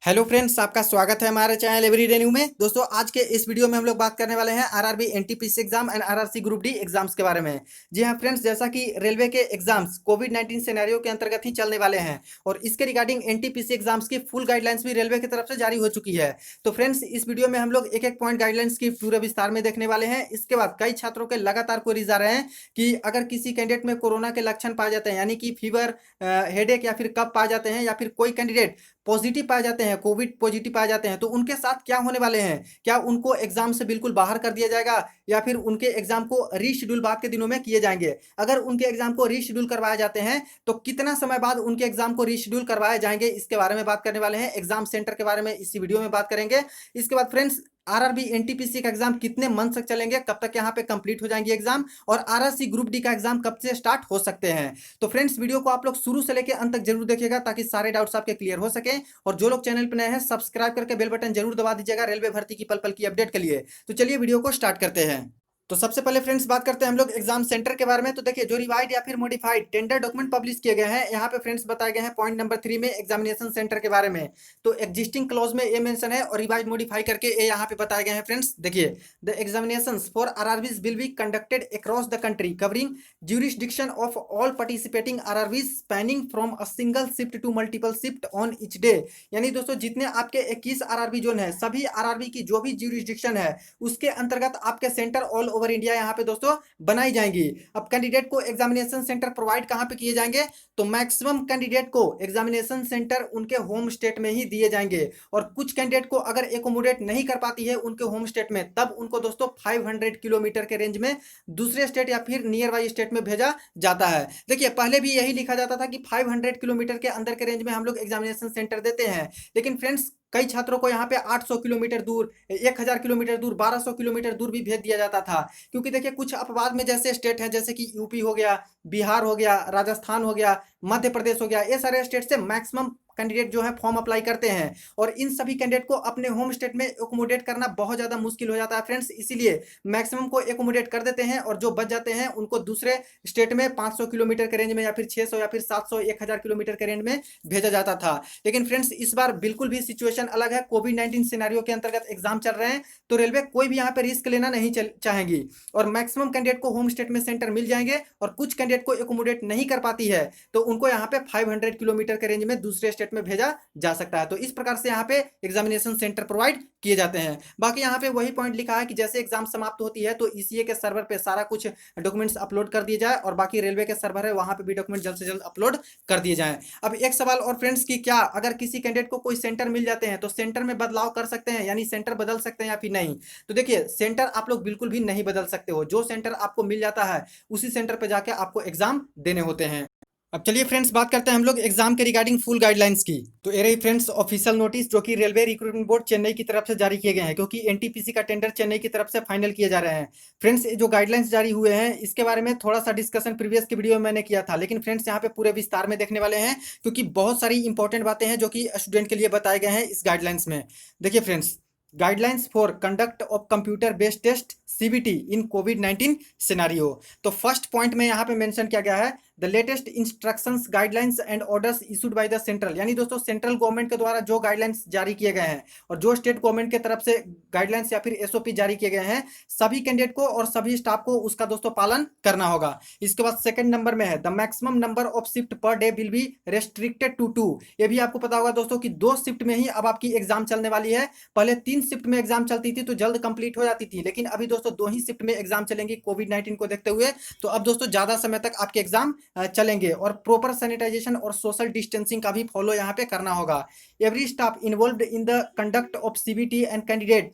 Hello friends, आपका स्वागत है हमारे चैनल एवरीडे न्यू में। दोस्तों, आज के इस वीडियो में हम लोग बात करने वाले हैं RRB NTPC exam and RRC group D exams के बारे में। जी हाँ फ्रेंड्स, जैसा कि रेलवे के एग्जाम्स कोविड-19 सिनेरियो के अंतर्गत ही चलने वाले हैं और इसके रिगार्डिंग एनटीपीसी एग्जाम्स की फुल गाइडलाइंस भी रेलवे की तरफ से जारी हो चुकी है। तो फ्रेंड्स, इस वीडियो में हम लोग एक एक पॉइंट गाइडलाइंस की पूरे विस्तार में देखने वाले हैं। इसके बाद कई छात्रों के लगातार क्वेरीज आ रहे हैं कि अगर किसी कैंडिडेट में कोरोना के लक्षण पाए जाते हैं, यानी कि फीवर, हेडेक या फिर कफ पाए जाते हैं, या फिर कोई कैंडिडेट पॉजिटिव पाए जाते हैं, कोविड पॉजिटिव पाए जाते हैं, तो उनके साथ क्या होने वाले हैं। क्या उनको एग्जाम से बिल्कुल बाहर कर दिया जाएगा या फिर उनके एग्जाम को रीशेड्यूल बाद के दिनों में किए जाएंगे। अगर उनके एग्जाम को रीशेड्यूल करवाए जाते हैं तो कितना समय बाद उनके एग्जाम को रीशेड्यूल करवाए जाएंगे, इसके बारे में बात करने वाले हैं। एग्जाम सेंटर के बारे में इसी वीडियो में बात करेंगे। इसके बाद फ्रेंड्स, आरआरबी एनटीपीसी का एग्जाम कितने मंथ तक चलेंगे, कब तक यहाँ पे कंप्लीट हो जाएंगे एग्जाम, और आरआरसी ग्रुप डी का एग्जाम कब से स्टार्ट हो सकते हैं। तो फ्रेंड्स, वीडियो को आप लोग शुरू से लेकर अंत तक जरूर देखिएगा ताकि सारे डाउट्स आपके क्लियर हो सके। और जो लोग चैनल पर नए हैं, सब्सक्राइब करके बेल बटन जरूर दबा दीजिएगा रेलवे भर्ती की पल पल की अपडेट के लिए। तो चलिए वीडियो को स्टार्ट करते हैं। तो सबसे पहले फ्रेंड्स बात करते हैं हम लोग एग्जाम सेंटर के बारे में। तो देखिए, जो रिवाइड या फिर मॉडिफाइड टेंडर डॉक्यूमेंट पब्लिश किए गए हैं, यहाँ पे फ्रेंड्स बताए गए हैं पॉइंट नंबर 3 में एग्जामिनेशन सेंटर के बारे में। तो एग्जिस्टिंग क्लॉज में ये मेंशन है और रिवाइड मॉडिफाई करके ये यहाँ पे बताए गए हैं। फ्रेंड्स देखिए, the examinations for RRBs will be conducted across the country covering jurisdiction of all participating RRBs spanning from a single shift to multiple shift on each day। यानी दोस्तों, जितने आपके 21 आरआरबी जोन है, सभी आरआरबी की जो भी ज्यूरिसडिक्शन है उसके अंतर्गत आपके सेंटर ऑल ओवर इंडिया यहाँ पे दोस्तों बनाई जाएंगी। अब कैंडिडेट को एग्जामिनेशन सेंटर प्रोवाइड कहाँ पे किए जाएंगे, तो मैक्सिमम कैंडिडेट को एग्जामिनेशन सेंटर उनके होम स्टेट में ही दिए जाएंगे। और कुछ कैंडिडेट को अगर एकोमोडेट नहीं कर पाती है उनके होम स्टेट में, तब उनको दोस्तों 500 किलोमीटर के रेंज में दूसरे स्टेट या फिर नियर बाई स्टेट में भेजा जाता है। देखिए, पहले भी यही लिखा जाता था कि 500 किलोमीटर के अंदर के रेंज में हम लोग एग्जामिनेशन सेंटर देते हैं, लेकिन फ्रेंड्स कई छात्रों को यहाँ पे 800 किलोमीटर दूर, 1000 किलोमीटर दूर, 1200 किलोमीटर दूर भी भेज दिया जाता था। क्योंकि देखिए, कुछ अपवाद में जैसे स्टेट हैं, जैसे कि यूपी हो गया, बिहार हो गया, राजस्थान हो गया, मध्य प्रदेश हो गया, ये सारे स्टेट से मैक्सिमम कैंडिडेट जो है फॉर्म अप्लाई करते हैं और इन सभी कैंडिडेट को अपने होम स्टेट में एकोमोडेट करना बहुत ज़्यादा मुश्किल हो जाता है फ्रेंड्स। इसीलिए मैक्सिमम को एकोमोडेट कर देते हैं और जो बच जाते हैं उनको दूसरे स्टेट में 500 किलोमीटर के रेंज में या फिर 600 या फिर 700, 1000 किलोमीटर के रेंज में भेजा जाता था। लेकिन फ्रेंड्स, इस बार बिल्कुल भी सिचुएशन अलग है। कोविड-19 सिनेरियो के अंतर्गत एग्जाम चल रहे हैं, तो रेलवे कोई भी यहाँ पे रिस्क लेना नहीं चाहेंगी और मैक्सिमम कैंडिडेट को होम स्टेट में सेंटर मिल जाएंगे। और कुछ कैंडिडेट को एकोमोडेट नहीं कर पाती है तो उनको यहाँ पे 500 किलोमीटर के रेंज में दूसरे स्टेट में भेजा जा सकता है। तो इस प्रकार से यहाँ पे एग्जामिनेशन सेंटर प्रोवाइड किए जाते हैं। बाकी यहाँ पे वही पॉइंट लिखा है कि जैसे एग्जाम समाप्त होती है तो ईसीए के सर्वर पे सारा कुछ डॉक्यूमेंट्स अपलोड कर दिए जाए और बाकी रेलवे के सर्वर है वहाँ पे भी डॉक्यूमेंट जल्द से जल्द अपलोड कर दिए जाएं। अब एक सवाल और फ्रेंड्स, की क्या अगर किसी कैंडिडेट को कोई सेंटर मिल जाते हैं तो सेंटर में बदलाव कर सकते हैं, यानी सेंटर बदल सकते हैं या फिर नहीं। तो देखिए, सेंटर आप लोग बिल्कुल भी नहीं बदल सकते हो। जो सेंटर आपको मिल जाता है उसी सेंटर पर जाके आपको एग्जाम देने होते हैं। अब चलिए फ्रेंड्स, बात करते हैं हम लोग एग्जाम के रिगार्डिंग फुल गाइडलाइंस की। तो ये रही फ्रेंड्स ऑफिशियल नोटिस जो कि रेलवे रिक्रूटमेंट बोर्ड चेन्नई की तरफ से जारी किए गए हैं, क्योंकि एनटीपीसी का टेंडर चेन्नई की तरफ से फाइनल किए जा रहे हैं। फ्रेंड्स, जो गाइडलाइंस जारी हुए हैं इसके बारे में थोड़ा सा डिस्कशन प्रीवियस की वीडियो में मैंने किया था, लेकिन फ्रेंड्स यहाँ पे पूरे विस्तार में देखने वाले हैं क्योंकि बहुत सारी इंपॉर्टेंट बातें हैं जो कि स्टूडेंट के लिए बताए गए हैं इस गाइडलाइंस में। देखिए friends, guidelines for conduct of computer based test CBT in कोविड-19 सिनेरियो। तो फर्स्ट पॉइंट में यहाँ पे मेंशन किया गया है the latest instructions guidelines and orders issued by the central. यानी दोस्तों, सेंट्रल गवर्नमेंट के द्वारा जो गाइडलाइंस जारी किए गए हैं और जो स्टेट गवर्नमेंट के तरफ से गाइडलाइंस या फिर एसओपी जारी किए गए हैं, सभी कैंडिडेट को और सभी स्टाफ को उसका दोस्तों पालन करना होगा। इसके बाद सेकंड नंबर में है the maximum number of shift per day will be restricted to 2। ये भी आपको पता होगा दोस्तों कि 2 शिफ्ट में ही अब आपकी एग्जाम चलने वाली है। पहले 3 शिफ्ट में एग्जाम चलती थी तो जल्द कंप्लीट हो जाती थी, लेकिन अभी दोस्तों 2 ही शिफ्ट में एग्जाम चलेंगी कोविड-19 को देखते हुए। तो अब दोस्तों ज्यादा समय तक आपके एग्जाम चलेंगे और प्रॉपर सैनिटाइजेशन और सोशल डिस्टेंसिंग का भी फॉलो यहाँ पे करना होगा। Every staff involved in the conduct of CBT and candidate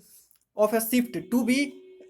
of a shift to be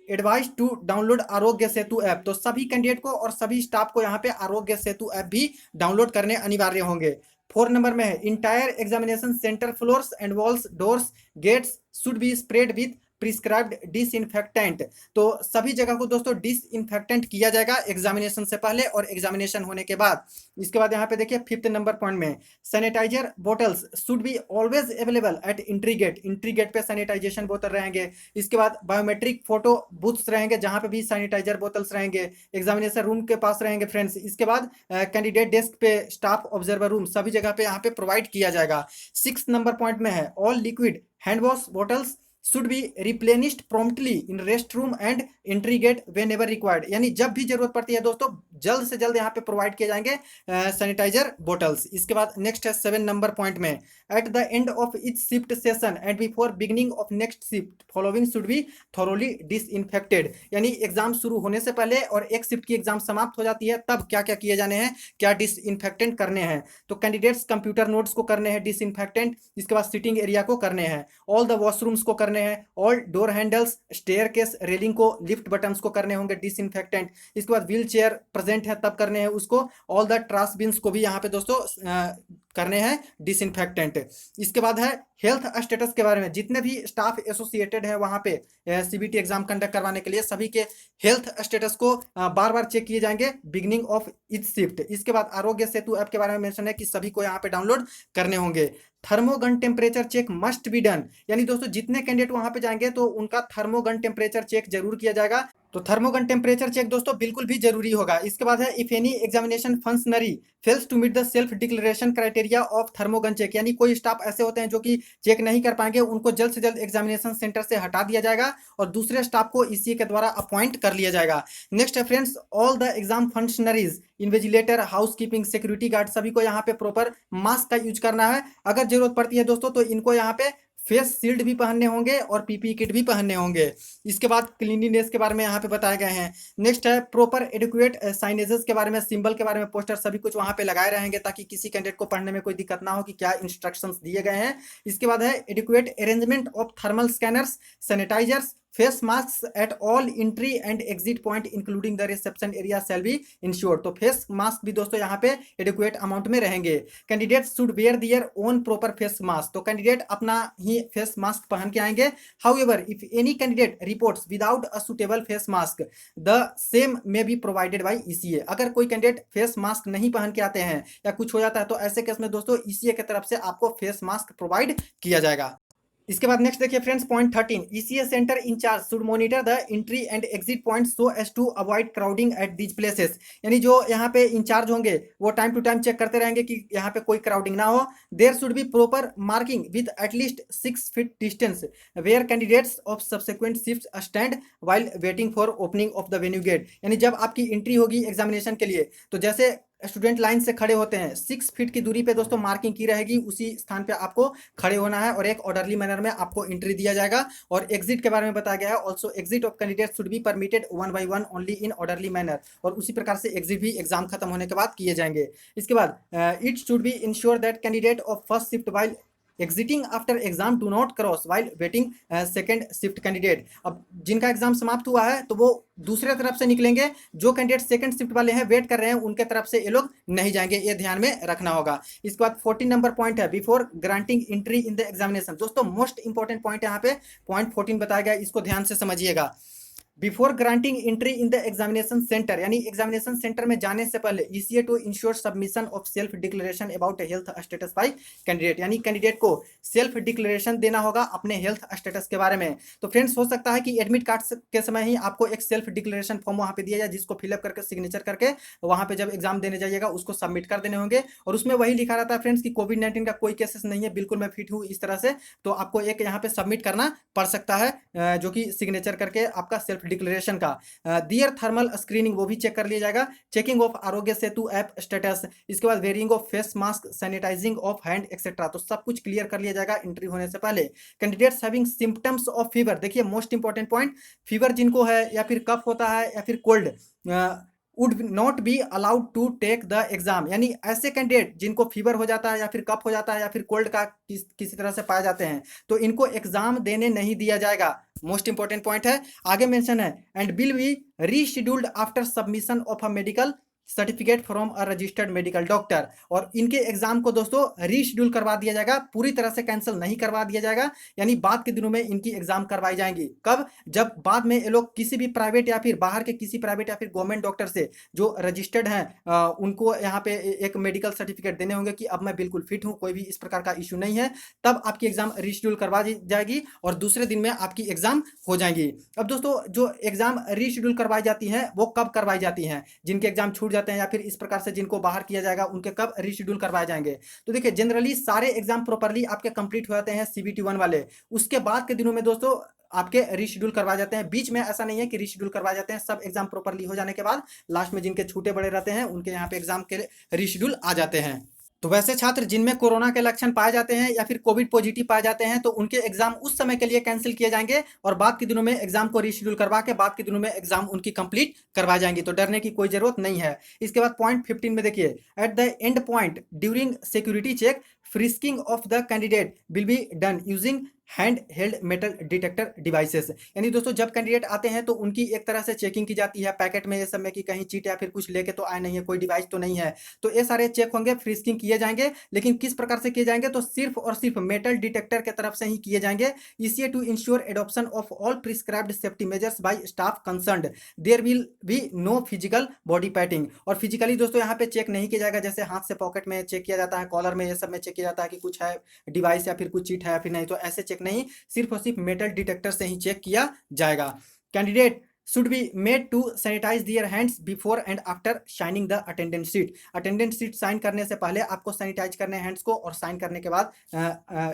advise to download Aarogya Setu app. तो सभी कैंडिडेट को और सभी स्टाफ को यहाँ पे आरोग्य सेतु ऐप भी डाउनलोड करने अनिवार्य होंगे। 4 नंबर में है entire examination centre floors and walls doors gates should be spread with prescribed disinfectant. तो सभी जगह को दोस्तों डिसइंफेक्टेंट किया जाएगा एग्जामिनेशन से पहले और एग्जामिनेशन होने के बाद। इसके बाद यहाँ पे देखिए 5th नंबर पॉइंट में sanitizer bottles should be always available at entry gate. Entry gate पे सैनिटाइजेशन बोतल रहेंगे। इसके बाद बायोमेट्रिक फोटो बूथ्स रहेंगे जहाँ पे भी सैनिटाइजर बोतल्स रहेंगे, एग्जामिनेशन रूम के पास रहेंगे फ्रेंड्स। इसके बाद कैंडिडेट डेस्क पे स्टाफ ऑब्जर्वर रूम सभी जगह पे यहाँ पे प्रोवाइड किया जाएगा। 6 नंबर पॉइंट में है all liquid hand wash bottles should be replenished promptly in restroom and entry gate whenever required। यानी जब भी जरूरत पड़ती है दोस्तों जल्द से जल्द यहाँ पे प्रोवाइड किए जाएंगे सैनिटाइजर बोटल्स। इसके बाद नेक्स्ट है 7 नंबर पॉइंट में eight the end of each shift session and before beginning of next shift following should be thoroughly disinfected. यानी एग्जाम शुरू होने से पहले और एक शिफ्ट की एग्जाम समाप्त हो जाती है तब क्या क्या किए जाने हैं, क्या डिसइंफेक्टेंट करने हैं। तो कैंडिडेट्स कंप्यूटर नोट्स को करने हैं डिसइंफेक्टेंट। इसके बाद सिटिंग एरिया को करने हैं, ऑल द वॉशरूम्स को करने हैं, all door handles staircase railing को लिफ्ट बटन्स को करने होंगे डिसइंफेक्टेंट। इसके बाद व्हील चेयर प्रेजेंट है तब करने हैं उसको, ऑल द ट्राश बिन्स को भी यहाँ पे दोस्तों करने हैं डिसइंफेक्टेंट। इसके बाद है हेल्थ स्टेटस के बारे में, जितने भी स्टाफ एसोसिएटेड है वहाँ पे सीबीटी एग्जाम कंडक्ट करवाने के लिए सभी के हेल्थ स्टेटस को बार बार चेक किए जाएंगे बिगिनिंग ऑफ ईच शिफ्ट। इसके बाद आरोग्य सेतु ऐप के बारे में मेंशन है कि सभी को यहाँ पे डाउनलोड करने होंगे। Thermogun temperature check must be done. यानी दोस्तों जितने कैंडिडेट वहां पे जाएंगे तो उनका थर्मोगन टेम्परेचर चेक जरूर किया जाएगा। तो थर्मोगन टेम्परेचर चेक दोस्तों बिल्कुल भी जरूरी होगा। इसके बाद है if any examination functionary fails to meet the self declaration criteria of thermogun check. यानी कोई स्टाफ ऐसे होते हैं जो कि चेक नहीं कर पाएंगे, उनको जल्द से जल्द एग्जामिनेशन सेंटर से हटा दिया जाएगा और दूसरे स्टाफ को इसी के द्वारा अपॉइंट कर लिया जाएगा। नेक्स्ट है friends all the exam functionaries invigilator housekeeping security guard सभी को यहाँ पे प्रॉपर मास्क का यूज करना है। अगर जरूरत पड़ती है दोस्तों तो इनको यहाँ पे फेस शील्ड भी पहनने होंगे और पीपी किट भी पहनने होंगे। इसके बाद क्लीनिनेस के बारे में यहाँ पे बताए गए हैं। नेक्स्ट है प्रॉपर एडुकेट साइनेजेस के बारे में, सिंबल के बारे में, पोस्टर सभी कुछ वहाँ पे लगाए रहेंगे ताकि किसी कैंडिडेट को पढ़ने में कोई दिक्कत ना हो कि क्या इंस्ट्रक्शंस दिए गए हैं। इसके बाद है adequate arrangement of thermal scanners sanitizers face mask at all entry and exit point including the reception area shall be ensured. तो फेस मास्क भी दोस्तों यहाँ पे एडिक्वेट अमाउंट में रहेंगे। Candidate should wear their own proper face mask. तो candidate अपना ही फेस मास्क पहन के आएंगे। However if any candidate reports without a suitable face mask the same may be provided by ECA. अगर कोई कैंडिडेट फेस मास्क नहीं पहन के आते हैं या कुछ हो जाता है तो ऐसे केस में दोस्तों ईसीए की तरफ से आपको फेस मास्क प्रोवाइड किया जाएगा। इसके बाद नेक्स्ट देखिए friends point 13 ECA centre incharge should monitor the entry and exit point so as to avoid crowding at these places. यानी जो यहाँ पे इंचार्ज होंगे वो टाइम टू टाइम चेक करते रहेंगे कि यहाँ पे कोई क्राउडिंग ना हो। There should be proper marking with at least 6 feet distance where candidates of subsequent shift stand while waiting for opening of the venue gate. यानी जब आपकी एंट्री होगी एग्जामिनेशन के लिए तो जैसे स्टूडेंट लाइन से खड़े होते हैं 6 फीट की दूरी पे दोस्तों मार्किंग की रहेगी, उसी स्थान पे आपको खड़े होना है और एक ऑर्डरली मैनर में आपको एंट्री दिया जाएगा। और एग्जिट के बारे में बताया गया है also exit of candidate should be permitted 1 by 1 only in orderly manner. और उसी प्रकार से एग्जिट भी एग्जाम खत्म होने के बाद किए जाएंगे। इसके बाद it should be ensure that candidate of first shift while exiting after exam do not cross while waiting second shift candidate. अब जिनका एग्जाम समाप्त हुआ है तो वो दूसरे तरफ से निकलेंगे, जो कैंडिडेट सेकंड शिफ्ट वाले हैं वेट कर रहे हैं उनके तरफ से ये लोग नहीं जाएंगे, ये ध्यान में रखना होगा। इसके बाद 14 नंबर पॉइंट है before granting entry in the examination. दोस्तों मोस्ट इंपॉर्टेंट पॉइंट यहाँ पे पॉइंट 14 बताया गया, इसको ध्यान से समझिएगा। Before granting entry in the examination centre यानी एग्जामिनेशन सेंटर में जाने से पहले ECA to ensure submission of self declaration about health status by candidate. यानी कैंडिडेट को सेल्फ डिक्लेरेशन देना होगा अपने हेल्थ स्टेटस के बारे में। तो फ्रेंड्स हो सकता है कि एडमिट कार्ड के समय ही आपको एक सेल्फ डिक्लेरेशन फॉर्म वहाँ पे दिया जाए जिसको फिलअप करके सिग्नेचर करके वहाँ पे जब एग्जाम देने जाइएगा उसको सबमिट कर देने होंगे। और उसमें वही लिखा रहता है फ्रेंड्स कि कोविड-19 का कोई केसेस नहीं है, बिल्कुल मैं फिट हूँ इस तरह से। तो आपको एक यहाँ पे सबमिट करना पड़ सकता है जो कि सिग्नेचर करके आपका सेल्फ डिक्लेरेशन का। दियर थर्मल स्क्रीनिंग वो भी चेक कर लिया जाएगा। चेकिंग ऑफ आरोग्य सेतु ऐप स्टेटस, इसके बाद wearing of face mask, sanitizing of hand etcetera. तो सब कुछ क्लियर कर लिया जाएगा एंट्री होने से पहले। Candidates having symptoms of fever, देखिए मोस्ट इंपॉर्टेंट पॉइंट, फीवर जिनको है या फिर कफ होता है या फिर cold would not be allowed to take the exam. यानी ऐसे कैंडिडेट जिनको फीवर हो जाता है या फिर कफ हो जाता है या फिर कोल्ड का किसी तरह से पाए जाते हैं तो इनको एग्जाम देने नहीं दिया जाएगा। मोस्ट इंपॉर्टेंट पॉइंट है, आगे मेंशन है and will be rescheduled after submission of a medical certificate from a registered medical doctor. और इनके एग्जाम को दोस्तों रीशेड्यूल करवा दिया जाएगा, पूरी तरह से कैंसिल नहीं करवा दिया जाएगा, यानी बाद के दिनों में इनकी एग्जाम करवाई जाएंगी। कब? जब बाद में ये लोग किसी भी प्राइवेट या फिर बाहर के किसी प्राइवेट या फिर गवर्नमेंट डॉक्टर से जो रजिस्टर्ड हैं उनको यहाँ पे एक मेडिकल सर्टिफिकेट देने होंगे कि अब मैं बिल्कुल फिट हूँ, कोई भी इस प्रकार का इशू नहीं है, तब आपकी एग्जाम रीशेड्यूल करवा दी जाएगी और दूसरे दिन में आपकी एग्जाम हो जाएंगी। अब दोस्तों जो एग्जाम रीशेड्यूल करवाई जाती है वो कब करवाई जाती है? जिनके एग्जाम छूट जाते हैं या फिर इस प्रकार से जिनको बाहर किया जाएगा उनके कब रीशेड्यूल करवाए जाएंगे? तो देखिए जनरली सारे एग्जाम प्रॉपरली आपके कंप्लीट हो जाते हैं सीबीटी 1 वाले, उसके बाद के दिनों में दोस्तों आपके रीशेड्यूल करवाए जाते हैं। बीच में ऐसा नहीं है कि रीशेड्यूल करवाए जाते हैं, सब एग्जाम प्रॉपरली हो जाने के बाद लास्ट में जिनके छूटे बड़े रहते हैं उनके यहाँ पे एग्जाम के रीशेड्यूल आ जाते हैं। तो वैसे छात्र जिनमें कोरोना के लक्षण पाए जाते हैं या फिर कोविड पॉजिटिव पाए जाते हैं तो उनके एग्जाम उस समय के लिए कैंसिल किए जाएंगे और बाद के दिनों में एग्जाम को रीशेड्यूल करवा के बाद के दिनों में एग्जाम उनकी कंप्लीट करवा जाएंगी, तो डरने की कोई जरूरत नहीं है। इसके बाद पॉइंट 15 में देखिए, at the end point during security check frisking of the candidate will be done using hand held metal detector devices. यानी दोस्तों जब कैंडिडेट आते हैं तो उनकी एक तरह से चेकिंग की जाती है पैकेट में ये सब में कि कहीं चीट या फिर कुछ लेके तो आए नहीं है, कोई डिवाइस तो नहीं है, तो ये सारे चेक होंगे, फ्रिस्किंग किए जाएंगे। लेकिन किस प्रकार से किए जाएंगे? तो सिर्फ और सिर्फ मेटल डिटेक्टर के तरफ से ही किए जाएंगे, इसलिए to ensure adoption of all prescribed safety measures by staff concerned there will be no physical body patting. और फिजिकली दोस्तों यहाँ पे चेक नहीं किया जाएगा, जैसे हाथ से पॉकेट में चेक किया जाता है, कॉलर में ये सब में चेक किया जाता है कि कुछ है डिवाइस या फिर कुछ चीट है या फिर नहीं, तो ऐसे चेक नहीं, सिर्फ और सिर्फ मेटल डिटेक्टर से ही चेक किया जाएगा। Candidate should be made to sanitize their hands before and after signing the attendance sheet। Attendance sheet sign करने से पहले आपको सैनिटाइज करने हैं हैंड्स को और साइन करने के बाद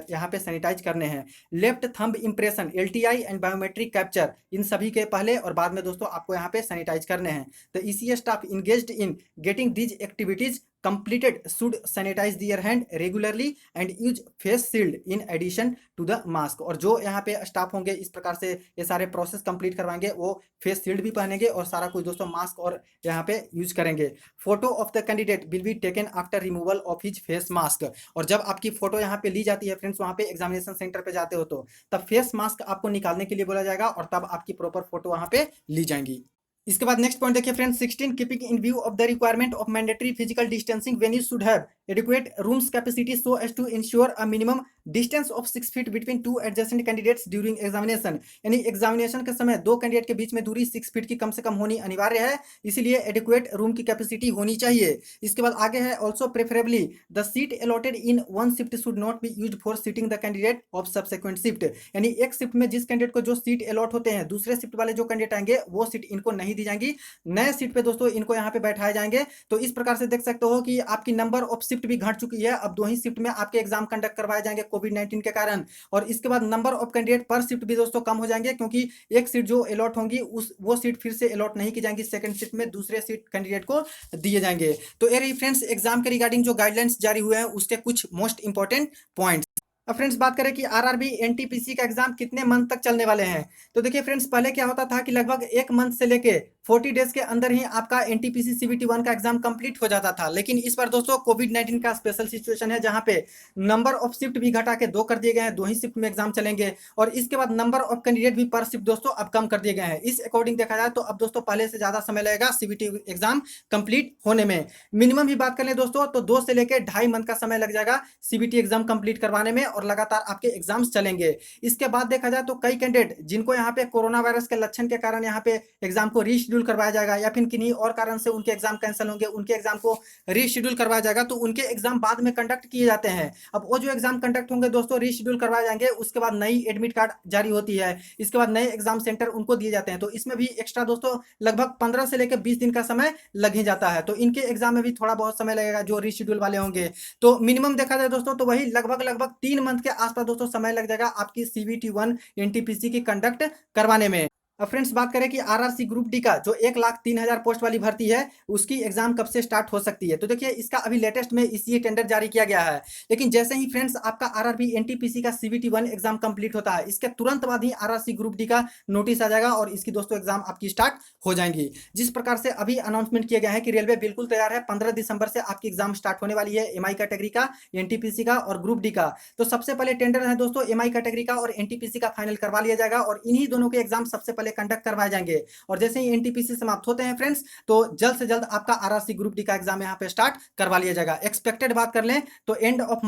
यहाँ पे सैनिटाइज करने हैं। Left thumb impression, LTI and biometric capture, इन सभी के पहले और बाद में दोस्तों आपको यहाँ पे सैनिटाइज करने हैं। तो ECS staff engaged in getting these activities completed should sanitize their hand regularly and use face shield in addition to the mask। और जो यहाँ पे स्टाफ होंगे इस प्रकार से ये सारे प्रोसेस कंप्लीट करवाएंगे वो फेस शील्ड भी पहनेंगे और सारा कुछ दोस्तों मास्क और यहाँ पे यूज करेंगे। Photo of the candidate will be taken after removal of his face mask. और जब आपकी फोटो यहाँ पे ली जाती है फ्रेंड्स, वहाँ पे एग्जामिनेशन सेंटर पे जाते हो तो तब फेस मास्क आपको निकालने के लिए बोला जाएगा और तब आपकी प्रॉपर फोटो वहाँ पे ली जाएंगी। इसके बाद नेक्स्ट पॉइंट देखिए friends 16, keeping in view of the requirement of mandatory physical distancing venues should have adequate rooms capacity so as to ensure a minimum distance of 6 feet between two adjacent candidates during examination। यानी examination के समय दो candidate के बीच में दूरी 6 feet की कम से कम होनी अनिवार्य है, इसीलिए एडिक्वेट रूम की कैपेसिटी होनी चाहिए। इसके बाद आगे है also preferably the seat allotted in one shift should not be used for seating the candidate of subsequent shift. यानी एक शिफ्ट में जिस कैंडिडेट को जो सीट अलॉट होते हैं, दूसरे शिफ्ट वाले जो कैंडिडेट आएंगे वो सीट इनको नहीं दी जाएंगी, नए सीट पे दोस्तों इनको यहाँ पे बैठाए जाएंगे। तो इस प्रकार से देख सकते हो कि आपकी नंबर ऑफ शिफ्ट भी घट चुकी है, अब दो ही शिफ्ट में आपके एग्जाम कंडक्ट करवाए जाएंगे कोविड 19 के कारण। और इसके बाद नंबर ऑफ कैंडिडेट पर शिफ्ट भी दोस्तों कम हो जाएंगे, क्योंकि एक सीट जो अलॉट होंगी वो सीट फिर से अलॉट नहीं की जाएंगी, सेकंड शिफ्ट में दूसरे सीट कैंडिडेट को दिए जाएंगे। तो ये रही फ्रेंड्स एग्जाम के रिगार्डिंग जो गाइडलाइंस जारी हुए हैं उसके कुछ मोस्ट इंपॉर्टेंट पॉइंट्स। अब फ्रेंड्स बात करें कि आरआरबी एनटीपीसी का एग्जाम कितने मंथ तक चलने वाले हैं। तो देखिए फ्रेंड्स पहले क्या होता था कि लगभग एक मंथ से लेके 40 डेज के अंदर ही आपका एनटीपीसी सीबीटी 1 का एग्जाम कंप्लीट हो जाता था। लेकिन इस बार दोस्तों कोविड 19 का स्पेशल सिचुएशन है, जहां पे नंबर ऑफ शिफ्ट भी घटा के 2 कर दिए गए हैं, 2 ही शिफ्ट में एग्जाम चलेंगे। और इसके बाद नंबर ऑफ कैंडिडेट भी पर शिफ्ट दोस्तों अब कम कर दिए गए हैं। इस अकॉर्डिंग देखा जाए तो अब दोस्तों पहले से ज्यादा समय लगेगा सीबीटी एग्जाम कंप्लीट होने में। मिनिमम भी बात कर ले दोस्तों तो 2 से लेकर 2.5 मंथ का समय लग जाएगा सीबीटी एग्जाम कंप्लीट करवाने में, और लगातार आपके एग्जाम्स चलेंगे। इसके बाद देखा जाए तो कई कैंडिडेट जिनको यहाँ पे कोरोना वायरस के लक्षण के कारण यहाँ पे एग्जाम को रीशेड्यूल करवाया जाएगा या फिर किन्हीं और कारण से उनके एग्जाम कैंसिल होंगे, उनके एग्जाम को रीशेड्यूल करवाया जाएगा, तो उनके एग्जाम बाद में कंडक्ट किए जाते हैं। अब वो जो एग्जाम कंडक्ट होंगे दोस्तों रीशेड्यूल करवाए जाएंगे, उसके बाद नई एडमिट कार्ड जारी होती है, इसके बाद नए एग्जाम सेंटर उनको दिए जाते हैं। तो इसमें भी एक्स्ट्रा दोस्तों लगभग 15 से लेकर 20 दिन का समय लग ही जाता है। तो इनके एग्जाम में भी थोड़ा बहुत समय लगेगा जो रीशेड्यूल वाले होंगे। तो मिनिमम देखा जाए दोस्तों तो वही लगभग 3 मंथ के आसपास दोस्तों समय लग जाएगा आपकी सीबीटी 1 एनटीपीसी की कंडक्ट करवाने में। अब फ्रेंड्स बात करें कि आरआरसी ग्रुप डी का जो 1,03,000 पोस्ट वाली भर्ती है उसकी एग्जाम कब से स्टार्ट हो सकती है। तो देखिए इसका अभी लेटेस्ट में इसी टेंडर जारी किया गया है, लेकिन जैसे ही फ्रेंड्स आपका आरआरबी एनटीपीसी का सीबीटी 1 एग्जाम कंप्लीट होता है, इसके तुरंत बाद ही आरआरसी ग्रुप डी का नोटिस आ जाएगा और इसकी दोस्तों एग्जाम आपकी स्टार्ट हो जाएंगी। जिस प्रकार से अभी अनाउंसमेंट किया गया है कि रेलवे बिल्कुल तैयार है, 15 दिसंबर से आपकी एग्जाम स्टार्ट होने वाली है एमआई कैटेगरी का, एनटीपीसी का और ग्रुप डी का। तो सबसे पहले टेंडर है दोस्तों एमआई कैटेगरी का और एनटीपीसी का फाइनल करवा लिया जाएगा और इन्हीं दोनों के एग्जाम सबसे पहले कंडक्ट करवाए जाएंगे। और जैसे ही एनटीपीसी समाप्त होते हैं फ्रेंड्स, तो जल्द से जल्द आपका आरआरसी ग्रुप डी का एग्जाम यहाँ पे स्टार्ट करवा लिया जाएगा। एक्सपेक्टेड बात कर लें तो एंड ऑफ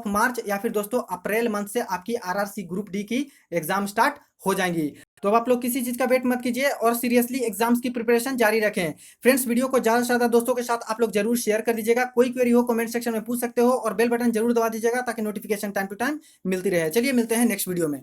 मार्च या फिर दोस्तों अप्रैल मंथ से आपकी आरआरसी ग्रुप डी की एग्जाम स्टार्ट हो जाएंगी। तो अब आप लोग किसी चीज का वेट मत कीजिए और सीरियसली एग्जाम्स की प्रिपरेशन जारी रखें। फ्रेंड्स, वीडियो को ज्यादा से ज्यादा दोस्तों के साथ आप लोग जरूर शेयर कर दीजिएगा। कोई क्वेरी हो कमेंट सेक्शन में पूछ सकते हो और बेल बटन जरूर दबा दीजिएगा ताकि नोटिफिकेशन टाइम टू टाइम मिलती रहे। चलिए मिलते हैं नेक्स्ट वीडियो में।